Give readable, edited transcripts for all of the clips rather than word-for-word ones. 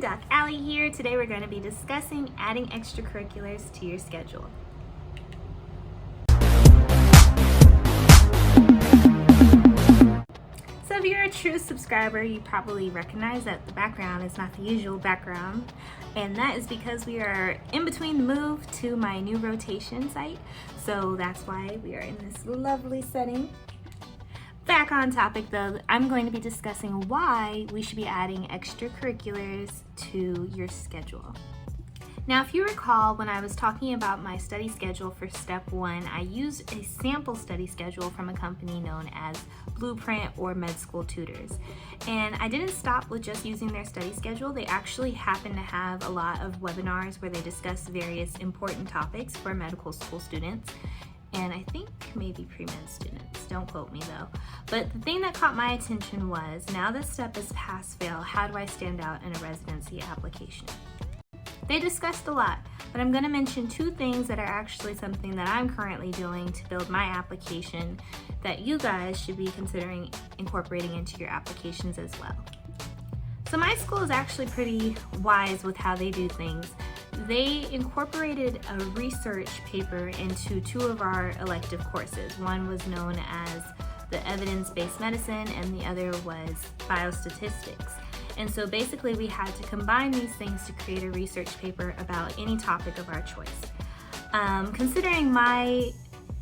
Doc Allie here. Today we're going to be discussing adding extracurriculars to your schedule. So if you're a true subscriber, you probably recognize that the background is not the usual background, and that is because we are in between the move to my new rotation site, so that's why we are in this lovely setting. Back on topic though, I'm going to be discussing why we should be adding extracurriculars to your schedule. Now, if you recall, when I was talking about my study schedule for Step 1, I used a sample study schedule from a company known as Blueprint or Med School Tutors. And I didn't stop with just using their study schedule. They actually happen to have a lot of webinars where they discuss various important topics for medical school students. And I think maybe pre-med students, don't quote me though. But the thing that caught my attention was, now that Step is pass-fail, how do I stand out in a residency application? They discussed a lot, but I'm going to mention two things that are actually something that I'm currently doing to build my application that you guys should be considering incorporating into your applications as well. So my school is actually pretty wise with how they do things. They incorporated a research paper into two of our elective courses. One was known as the evidence-based medicine and the other was biostatistics. And so basically we had to combine these things to create a research paper about any topic of our choice. Considering my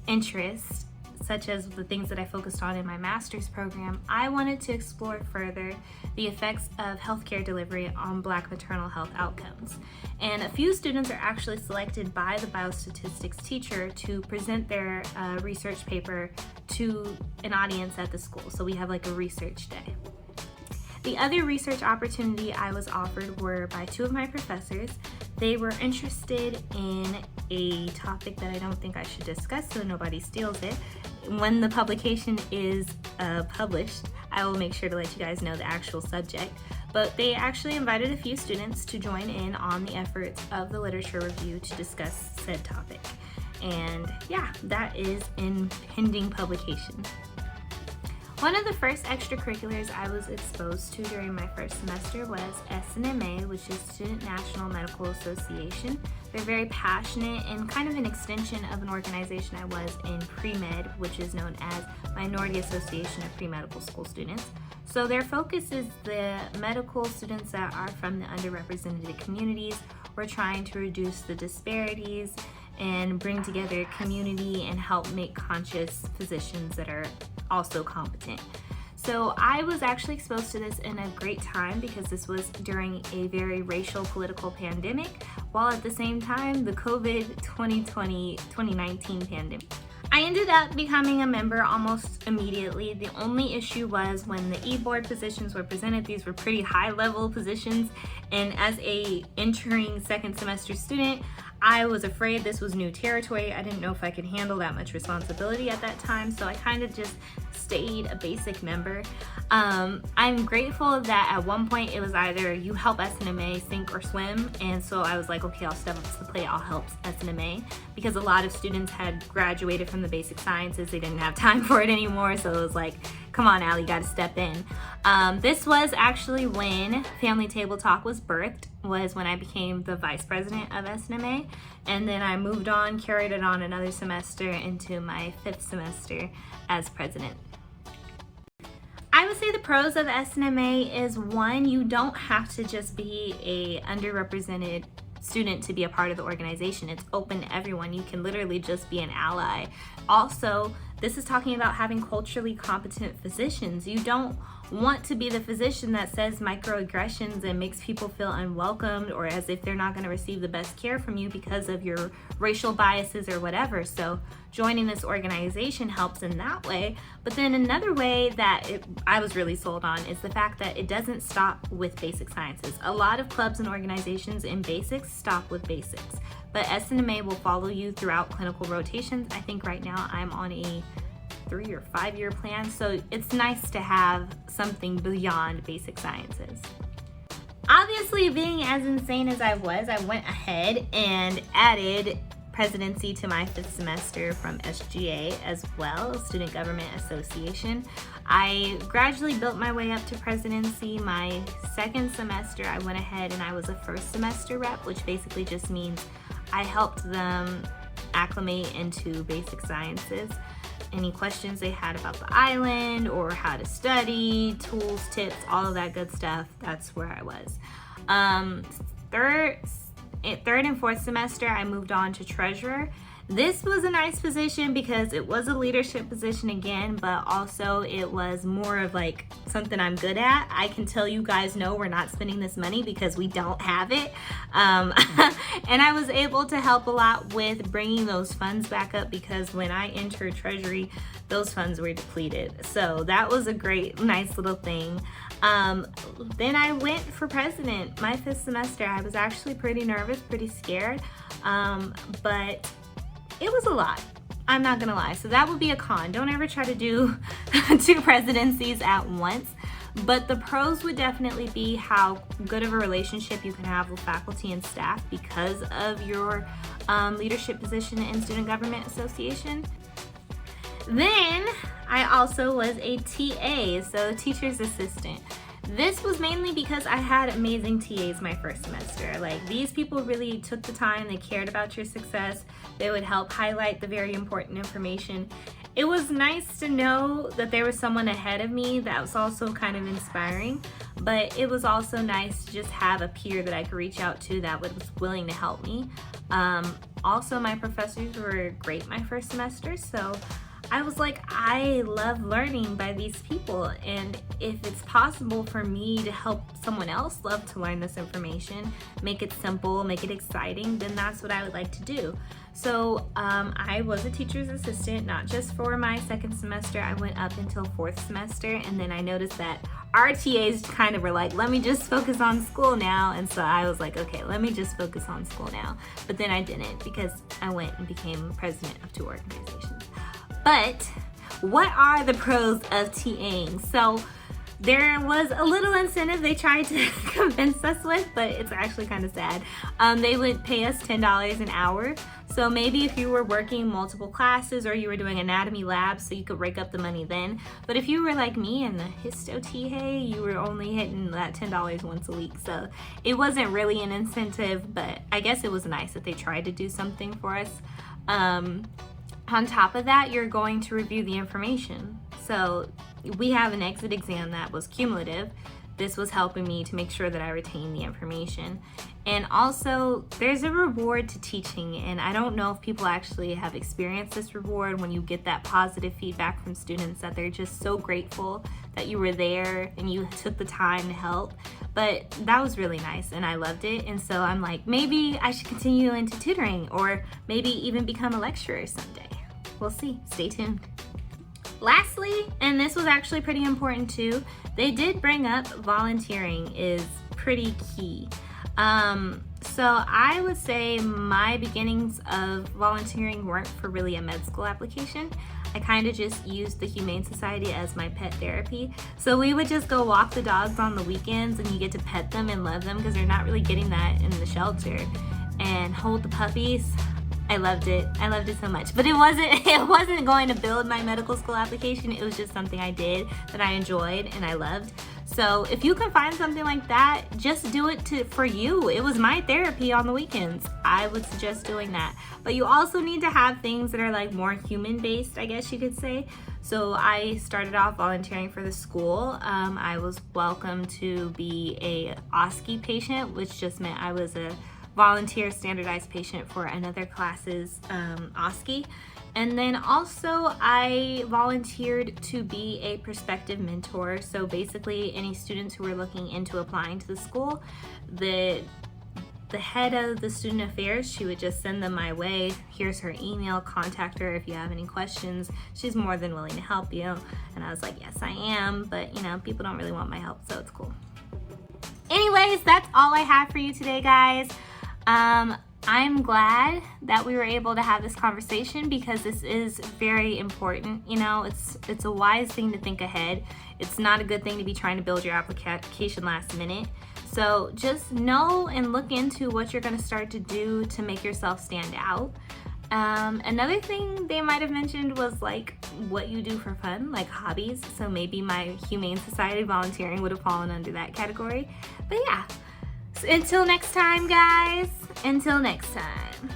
interests, such as the things that I focused on in my master's program, I wanted to explore further the effects of healthcare delivery on Black maternal health outcomes. And a few students are actually selected by the biostatistics teacher to present their research paper to an audience at the school. So we have like a research day. The other research opportunity I was offered were by two of my professors. They were interested in a topic that I don't think I should discuss so nobody steals it. When the publication is published, I will make sure to let you guys know the actual subject. But they actually invited a few students to join in on the efforts of the literature review to discuss said topic. And yeah, that is in pending publication. One of the first extracurriculars I was exposed to during my first semester was SNMA, which is Student National Medical Association. They're very passionate and kind of an extension of an organization I was in pre-med, which is known as Minority Association of Pre-Medical School Students. So their focus is the medical students that are from the underrepresented communities. We're trying to reduce the disparities and bring together community and help make conscious physicians that are also competent. So I was actually exposed to this in a great time because this was during a very racial political pandemic, while at the same time the COVID 2020-2019 pandemic. I ended up becoming a member almost immediately. The only issue was when the e-board positions were presented, these were pretty high level positions, and as a entering second semester student, I was afraid this was new territory. I didn't know if I could handle that much responsibility at that time, so I kind of just stayed a basic member. I'm grateful that at one point it was either you help SNMA sink or swim, and so I was like, okay, I'll step up to the plate, I'll help SNMA, because a lot of students had graduated from the basic sciences, they didn't have time for it anymore, so it was like, come on, Allie, you gotta step in. This was actually when Family Table Talk was birthed, was when I became the vice president of SNMA, and then I moved on, carried it on another semester into my 5th semester as president. I would say the pros of SNMA is, one, you don't have to just be a underrepresented student to be a part of the organization. It's open to everyone. You can literally just be an ally. Also, this is talking about having culturally competent physicians. You don't want to be the physician that says microaggressions and makes people feel unwelcomed or as if they're not going to receive the best care from you because of your racial biases or whatever. So joining this organization helps in that way. But then another way that I was really sold on is the fact that it doesn't stop with basic sciences. A lot of clubs and organizations in basics stop with basics, but SNMA will follow you throughout clinical rotations. I think right now I'm on a 3 or 5 year plan, so it's nice to have something beyond basic sciences. Obviously, being as insane as I was, I went ahead and added presidency to my 5th semester from SGA as well, Student Government Association. I gradually built my way up to presidency. My 2nd semester, I went ahead and I was a 1st semester rep, which basically just means I helped them acclimate into basic sciences. Any questions they had about the island or how to study, tools, tips, all of that good stuff, that's where I was. Third and 4th semester, I moved on to treasurer. This was a nice position because it was a leadership position again, but also it was more of like something I'm good at. I can tell you guys, no, we're not spending this money because we don't have it. And I was able to help a lot with bringing those funds back up because when I entered treasury, those funds were depleted. So that was a great, nice little thing. Then I went for president my 5th semester. I was actually pretty nervous, pretty scared, but it was a lot. I'm not gonna lie. So that would be a con. Don't ever try to do 2 presidencies at once. But the pros would definitely be how good of a relationship you can have with faculty and staff because of your leadership position in Student Government Association. Then I also was a TA, so teacher's assistant. This was mainly because I had amazing TAs my 1st semester. Like, these people really took the time, they cared about your success, they would help highlight the very important information. It was nice to know that there was someone ahead of me that was also kind of inspiring, but it was also nice to just have a peer that I could reach out to that was willing to help me. Also, my professors were great my 1st semester, so I was like, I love learning by these people, and if it's possible for me to help someone else love to learn this information, make it simple, make it exciting, then that's what I would like to do. So I was a teacher's assistant, not just for my 2nd semester. I went up until 4th semester, and then I noticed that our TAs kind of were like, let me just focus on school now. And so I was like, okay, let me just focus on school now. But then I didn't because I went and became president of 2 organizations. But what are the pros of TAing? So there was a little incentive they tried to convince us with, but it's actually kind of sad. They would pay us $10 an hour. So maybe if you were working multiple classes or you were doing anatomy labs, so you could rake up the money then. But if you were like me and the histo TA, you were only hitting that $10 once a week. So it wasn't really an incentive, but I guess it was nice that they tried to do something for us. On top of that, you're going to review the information. So we have an exit exam that was cumulative. This was helping me to make sure that I retain the information. And also, there's a reward to teaching, and I don't know if people actually have experienced this reward when you get that positive feedback from students that they're just so grateful that you were there and you took the time to help. But that was really nice and I loved it, and so I'm like, maybe I should continue into tutoring or maybe even become a lecturer someday. We'll see. Stay tuned. Lastly, and this was actually pretty important too, they did bring up volunteering is pretty key. So I would say my beginnings of volunteering weren't for really a med school application. I kind of just used the Humane Society as my pet therapy. So we would just go walk the dogs on the weekends and you get to pet them and love them because they're not really getting that in the shelter. And hold the puppies. I loved it. I loved it so much. But it wasn't going to build my medical school application. It was just something I did that I enjoyed and I loved. So if you can find something like that, just do it for you. It was my therapy on the weekends. I would suggest doing that. But you also need to have things that are like more human-based, I guess you could say. So I started off volunteering for the school. I was welcome to be a OSCE patient, which just meant I was a volunteer standardized patient for another class's OSCE. And then also I volunteered to be a prospective mentor. So basically any students who were looking into applying to the school, the head of the student affairs, she would just send them my way. Here's her email, contact her if you have any questions. She's more than willing to help you. And I was like, yes, I am, but you know, people don't really want my help, so it's cool. Anyways, that's all I have for you today, guys. I'm glad that we were able to have this conversation because this is very important. You know, it's a wise thing to think ahead. It's not a good thing to be trying to build your application last minute. So just know and look into what you're going to start to do to make yourself stand out. Another thing they might have mentioned was like what you do for fun, like hobbies. So maybe my Humane Society volunteering would have fallen under that category. But yeah, so until next time, guys. Until next time.